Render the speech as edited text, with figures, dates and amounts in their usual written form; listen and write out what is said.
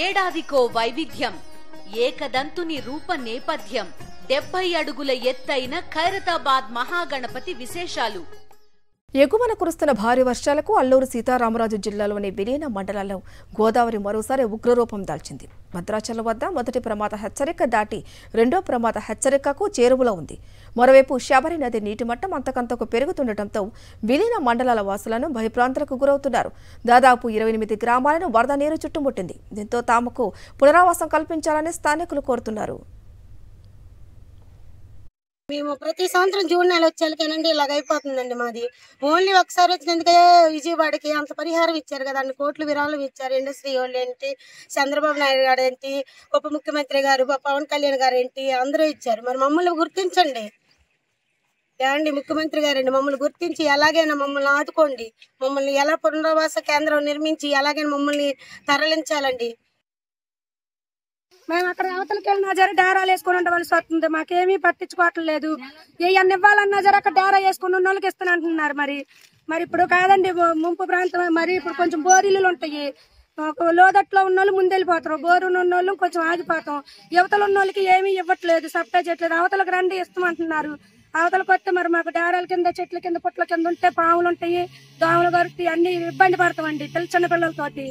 ఏడాదికో వైవిధ్యం, ఏకదంతుని రూప నేపథ్యం, 70 అడుగుల ఎత్తైన ఖైరతాబాద్ మహాగణపతి విశేషాలు. ఎగువన కురుస్తున్న భారీ వర్షాలకు అల్లూరు సీతారామరాజు జిల్లాలోని విలీన మండలాల్లో గోదావరి మరోసారి ఉగ్రరూపం దాల్చింది. భద్రాచలం వద్ద మొదటి ప్రమాద హెచ్చరిక దాటి రెండో ప్రమాద హెచ్చరికకు చేరువలో ఉంది. మరోవైపు శబరి నది నీటి మట్టం అంతకంతకు పెరుగుతుండటంతో విలీన మండలాల వాసులను భయప్రాంతాలకు గురవుతున్నారు. దాదాపు 28 గ్రామాలను వరద నీరు చుట్టుముట్టింది. దీంతో తాముకు పునరావాసం కల్పించాలని స్థానికులు కోరుతున్నారు. మేము ప్రతి సంవత్సరం జూన్ నెల వచ్చేళ్ళకేనండి ఇలాగ అయిపోతుందండి. మాది ఓన్లీ ఒకసారి వచ్చినందుకే విజయవాడకి అంత పరిహారం ఇచ్చారు కదా, అన్ని కోట్లు విరాళం ఇచ్చారు. ఇండస్ట్రీ వాళ్ళు ఏంటి, చంద్రబాబు నాయుడు గారు ఏంటి, ఉప ముఖ్యమంత్రి గారు పవన్ కళ్యాణ్ గారు ఏంటి, అందరూ ఇచ్చారు. మరి మమ్మల్ని గుర్తించండి ఏమండి, ముఖ్యమంత్రి గారండి, మమ్మల్ని గుర్తించి ఎలాగైనా మమ్మల్ని ఆదుకోండి. మమ్మల్ని ఎలా పునరావాస కేంద్రం నిర్మించి ఎలాగైనా మమ్మల్ని తరలించాలండి. మేము అక్కడ అవతలకి వెళ్ళినా జర డేరాలు వేసుకుని ఉండవలసి వస్తుంది. మాకేమీ పట్టించుకోవట్లేదు. ఏమన్నా ఇవ్వాలన్నా జర అక్కడ డేరా వేసుకుని ఉన్న వాళ్ళకి ఇస్తాను అంటున్నారు. మరి ఇప్పుడు కాదండి, ముంపు ప్రాంతం. మరి ఇప్పుడు కొంచెం బోరీలు ఉంటాయి. లోదట్లో ఉన్న వాళ్ళు ముందెళ్ళిపోతారు, బోరు ఉన్న వాళ్ళు కొంచెం ఆగిపోతాం. యువతలు ఉన్న వాళ్ళకి ఏమీ ఇవ్వట్లేదు, సప్లై చేయట్లేదు. అవతలకు రండి ఇస్తామంటున్నారు. అవతలకు వస్తే మరి మాకు డేరాల కింద, చెట్ల కింద, పుట్ల కింద ఉంటే పాములు ఉంటాయి, దోమలు గరుతాయి, అన్ని ఇబ్బంది పడతామండి చిన్న పిల్లలతోటి.